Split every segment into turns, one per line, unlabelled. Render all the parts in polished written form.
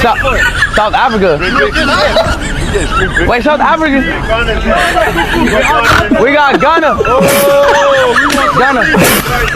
South Africa. Wait, South Africa. We got Ghana.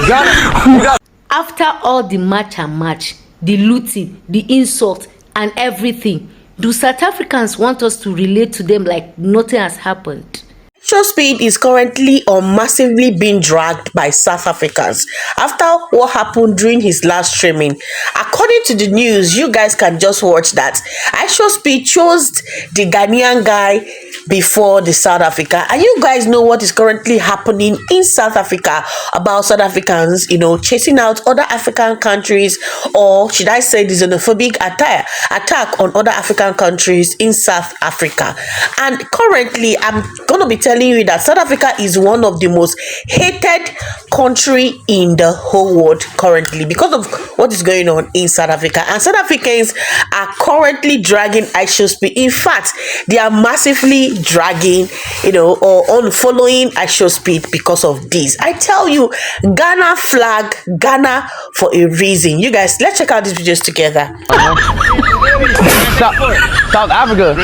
Ghana.
After all the match, the looting, the insult, and everything, do South Africans want us to relate to them like nothing has happened?
Ishowspeed is currently or massively being dragged by South Africans after what happened during his last streaming. According to the news, you guys can just watch that. Ishowspeed chose the Ghanaian guy before the South Africa, and you guys know what is currently happening in South Africa about South Africans, chasing out other African countries, or should I say the xenophobic attack on other African countries in South Africa. And currently, I'm going to be telling you that South Africa is one of the most hated country in the whole world currently because of what is going on in South Africa, and South Africans are currently dragging Ishowspeed. In fact, they are massively dragging or unfollowing Ishowspeed because of this. I tell you, Ghana flag Ghana for a reason. You guys, let's check out these videos together.
South Africa.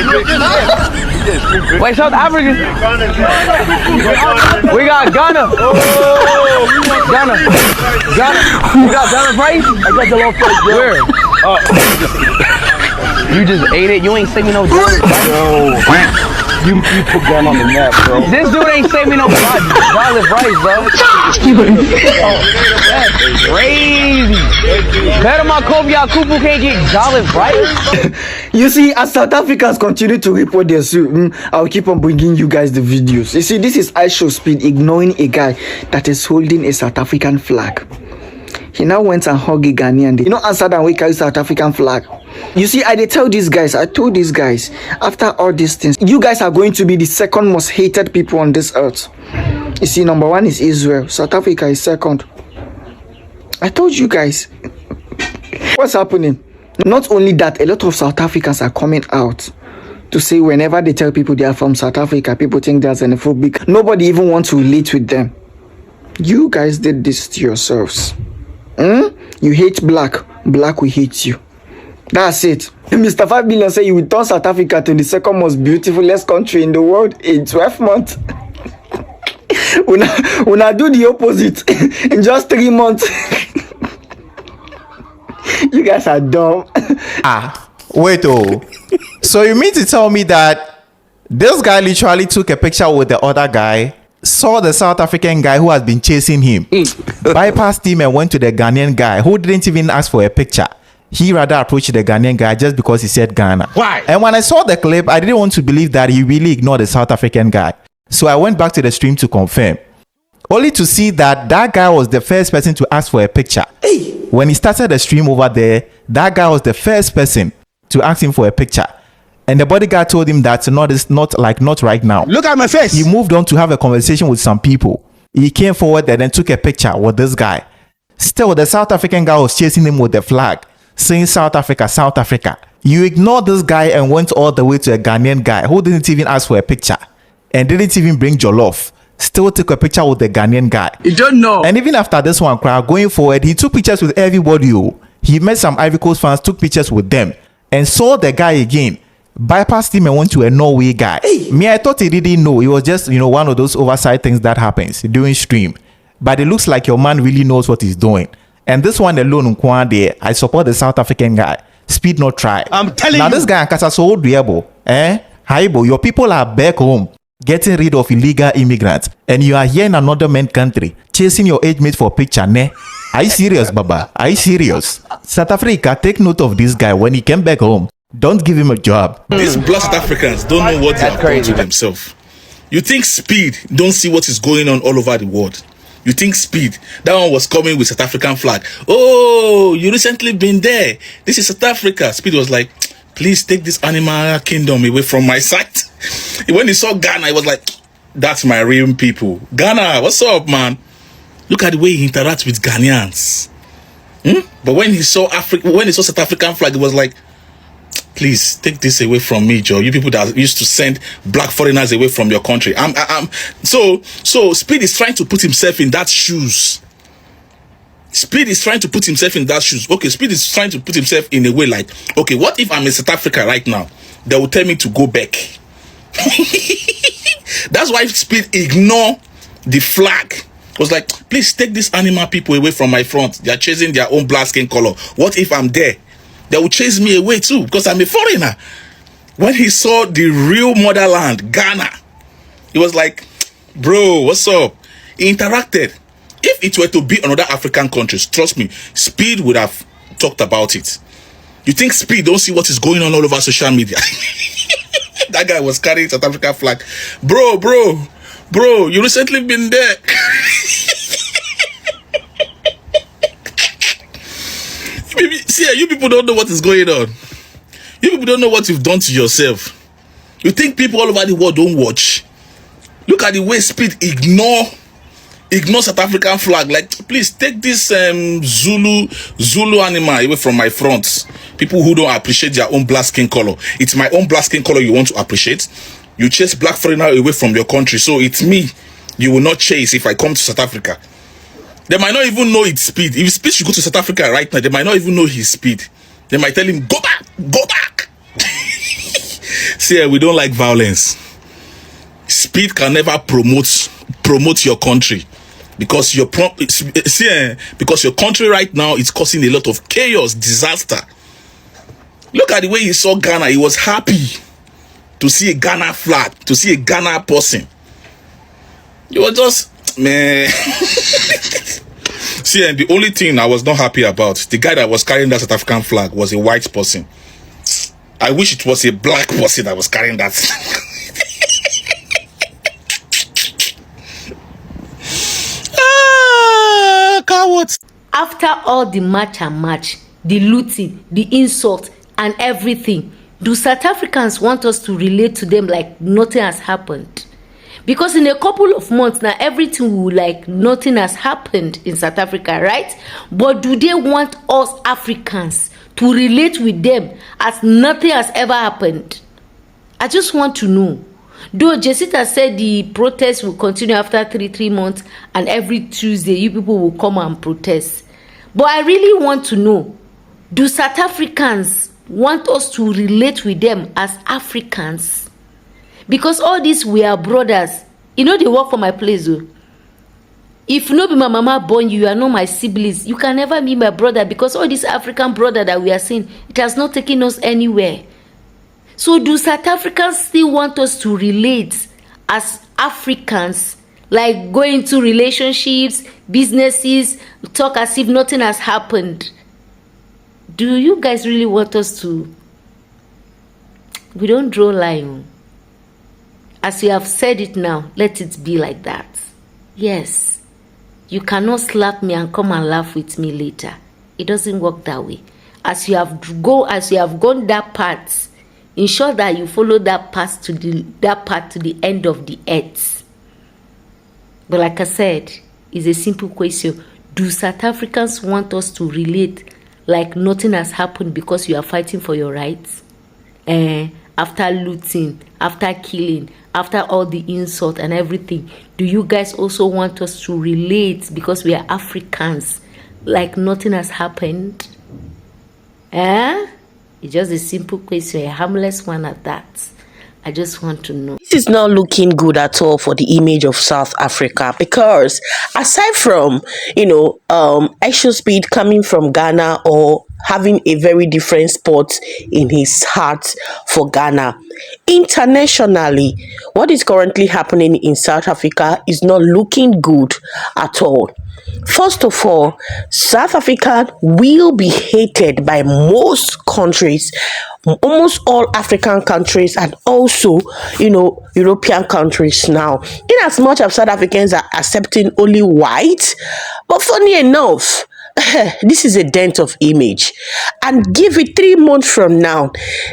Wait, South Africa. We got Ghana. Ghana. You got Ghana price? I got the low price. Where? You just ate it. You ain't sent me no Ghana. You put Ghana on the map, bro. This dude ain't sent me no garlic rice, bro. That's crazy. Better my Kobe Kupu can't get garlic rice.
You see, as South Africans continue to report their suit, I'll keep on bringing you guys the videos. You see, this is Ishowspeed ignoring a guy that is holding a South African flag. He now went and hugged a Ghanaian. Answer than we carry South African flag. You see, I told these guys, after all these things, you guys are going to be the second most hated people on this earth. You see, number one is Israel. South Africa is second. I told you guys. What's happening? Not only that, a lot of South Africans are coming out to say whenever they tell people they are from South Africa, people think they're xenophobic. Nobody even wants to relate with them. You guys did this to yourselves. You hate black will hate you. That's it. Mr. 5 Billion say you will turn South Africa to the second most beautifulest country in the world in 12 months. Una do the opposite in just 3 months. You guys are dumb.
Wait, so you mean to tell me that this guy literally took a picture with the other guy, saw the South African guy who has been chasing him, bypassed him and went to the Ghanaian guy who didn't even ask for a picture. He rather approached the Ghanaian guy just because he said Ghana.
Why?
And when I saw the clip, I didn't want to believe that he really ignored the South African guy. So I went back to the stream to confirm, only to see that that guy was the first person to ask for a picture. When he started the stream over there, that guy was the first person to ask him for a picture. And the bodyguard told him that not right now.
Look at my face.
He moved on to have a conversation with some people. He came forward and then took a picture with this guy. Still, the South African guy was chasing him with the flag, saying South Africa, South Africa. You ignored this guy and went all the way to a Ghanaian guy who didn't even ask for a picture and didn't even bring jollof. Still took a picture with the Ghanaian guy.
You don't know.
And even after this one, going forward, he took pictures with everybody. He met some Ivory Coast fans, took pictures with them, and saw the guy again, bypassed him and went to a Norway guy. Me, I thought he didn't know. It was just, one of those oversight things that happens during stream. But it looks like your man really knows what he's doing. And this one alone, I support the South African guy. Speed not try.
I'm telling you.
Now this guy, so doable. Haibo, your people are back home, getting rid of illegal immigrants. And you are here in another man's country, chasing your age mate for a picture, ne? Are you serious, Baba? Are you serious? South Africa, take note of this guy when he came back home. Don't give him a job.
These blessed Africans don't know what they have done to themselves. You think Speed don't see what is going on all over the world? You think Speed, that one was coming with South African flag. Oh, you recently been there. This is South Africa. Speed was like, please take this animal kingdom away from my sight. When he saw Ghana, he was like, that's my real people. Ghana, what's up, man? Look at the way he interacts with Ghanaians. But when he saw South African flag, he was like, please take this away from me, Joe. You people that used to send black foreigners away from your country. So Speed is trying to put himself in that shoes. Speed is trying to put himself in that shoes. Okay, Speed is trying to put himself in a way like, okay, what if I'm in South Africa right now? They will tell me to go back. That's why Speed ignore the flag. Was like, please take these animal people away from my front. They are chasing their own black skin color. What if I'm there? They will chase me away too because I'm a foreigner. When he saw the real motherland, Ghana, he was like, bro, what's up? He interacted. If it were to be another African countries, trust me, Speed would have talked about it. You think Speed don't see what is going on all over social media? That guy was carrying South African flag. Bro, you recently been there. See, you people don't know what is going on. You people don't know what you've done to yourself. You think people all over the world don't watch? Look at the way Speed ignore South African flag. Like, please take this Zulu animal away from my front. People who don't appreciate their own black skin color. It's my own black skin color you want to appreciate. You chase black foreigner away from your country, so it's me you will not chase if I come to South Africa. They might not even know it's Speed. If Speed should go to South Africa right now, they might not even know his Speed. They might tell him, go back. See, we don't like violence. Speed can never promote your country because your country right now is causing a lot of chaos, disaster. Look at the way he saw Ghana. He was happy to see a Ghana flag, to see a Ghana person. He was just, man. See, and the only thing I was not happy about, the guy that was carrying that South African flag was a white person. I wish it was a black person that was carrying that. Cowards.
After all the match, the looting, the insult, and everything, do South Africans want us to relate to them like nothing has happened? Because in a couple of months now, everything will like nothing has happened in South Africa, right? But do they want us Africans to relate with them as nothing has ever happened? I just want to know. Though Jessica said the protest will continue after three months and every Tuesday you people will come and protest. But I really want to know, do South Africans want us to relate with them as Africans? Because all these we are brothers. You know they work for my place though. If no be my mama born you, you are not my siblings. You can never be my brother because all this African brother that we are seeing, it has not taken us anywhere. So do South Africans still want us to relate as Africans? Like go into relationships, businesses, talk as if nothing has happened. Do you guys really want us to? We don't draw line. As you have said it now, let it be like that. Yes. You cannot slap me and come and laugh with me later. It doesn't work that way. As you have gone that path, ensure that you follow that path to the end of the earth. But like I said, it's a simple question. Do South Africans want us to relate like nothing has happened because you are fighting for your rights? After looting, after killing, after all the insult and everything, do you guys also want us to relate because we are Africans like nothing has happened? It's just a simple question, a harmless one at that. I just want to know.
This is not looking good at all for the image of South Africa because aside from, Ishowspeed coming from Ghana or having a very different spot in his heart for Ghana, internationally, what is currently happening in South Africa is not looking good at all. First of all, South Africa will be hated by most countries, almost all African countries, and also, European countries now. In as much as South Africans are accepting only white, but funny enough, this is a dent of image. And give it 3 months from now,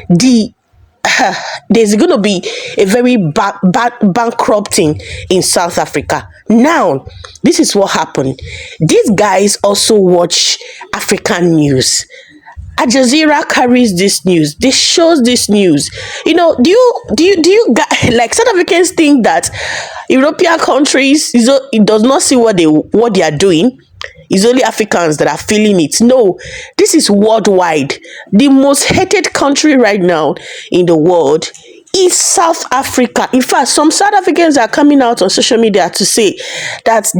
there's going to be a very bad bankrupting in South Africa. Now, this is what happened. These guys also watch African news. Al Jazeera carries this news. They shows this news. Do you guys, like South Africans think that European countries, it does not see what they are doing? it's only Africans that are feeling it. No, this is worldwide. The most hated country right now in the world is South Africa. In fact, some South Africans are coming out on social media to say that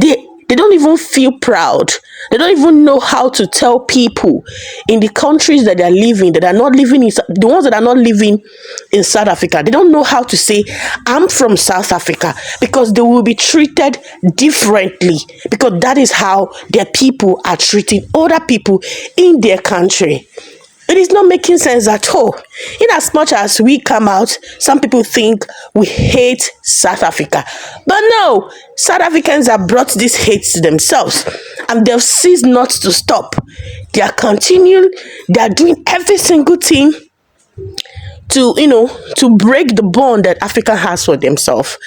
they don't even feel proud. They don't even know how to tell people in the countries that they're living, that are not living in, the ones that are not living in South Africa. They don't know how to say, I'm from South Africa, because they will be treated differently, because that is how their people are treating other people in their country. It is not making sense at all. In as much as we come out, some people think we hate South Africa. But no, South Africans have brought this hate to themselves, and they've ceased not to stop. They are continuing, they are doing every single thing to break the bond that Africa has for themselves.